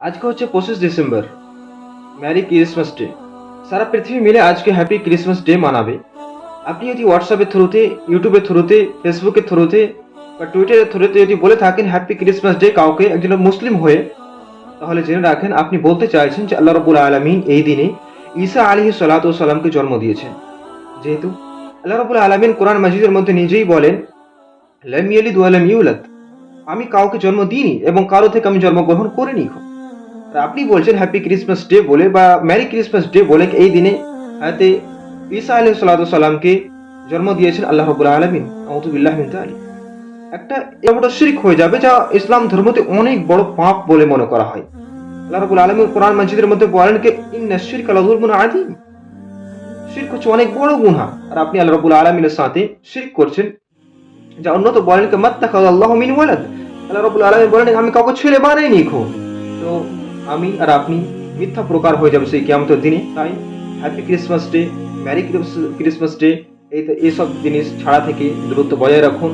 আজকে হচ্ছে 25 December, merry Christmas day. সারা পৃথিবী মিলে আজকে হ্যাপি ক্রিসমাস ডে মানাবে। আপনি যদি হোয়াটসঅ্যাপের থ্রুতে, ইউটিউবের থ্রুতে, ফেসবুকের থ্রুতে বা টুইটারের থ্রুতে যদি বলে থাকেন হ্যাপি ক্রিসমাস ডে কাউকে, একজন মুসলিম হয়ে, তাহলে জেনে রাখেন আপনি বলতে চাইছেন যে আল্লাহ রাব্বুল আলামিন এই দিনে ঈসা আলাইহিস সালাতু ওয়াস সালামকে জন্ম দিয়েছেন। যেহেতু আল্লাহ রাব্বুল আলামিন কোরআন মাজিদের মধ্যে নিজেই বলেন, লাম ইয়ালিদ ওয়া লাম ইউলাদ, আমি কাউকে জন্ম দিইনি এবং কারো থেকে আমি জন্মগ্রহণ করিনি। আর আপনি বলছেন হ্যাপি ক্রিসমাস ডে বলে বা ম্যারি ক্রিসমাস ডে বলে এই দিনে হাতে ঈসা আলাইহিস সালাতু সালামকে জন্ম দিয়েছেন আল্লাহ রাব্বুল আলামিন। আউযু বিল্লাহি মিন যালিক। একটা এমন শিরক হয়ে যাবে যা ইসলাম ধর্মতে অনেক বড় পাপ বলে মনে করা হয়। আল্লাহ রাব্বুল আলামিন কোরআন মাজিদের মধ্যে বলেন যে ইন্নাশ শিরকা লাযুলমুন আযীম। শিরক হচ্ছে অনেক বড় গুনাহ, আর আপনি আল্লাহ রাব্বুল আলামিনের সাথে শিরক করছেন। যা অন্যত বলেন যে মাত্তাখাযাল্লাহু মিন ওয়ালাদ, আল্লাহ রাব্বুল আলামিন বলেন আমি কাউকে ছেলে বানাইনি। তো আমি আর আপনি মিথ্যা প্রকার হয়ে যাবে সেই কিয়ামতের দিনে। তাই happy Christmas day, merry Christmas day, এইসব জিনিস ছাড়া থেকে দূরত্ব বজায় রাখুন।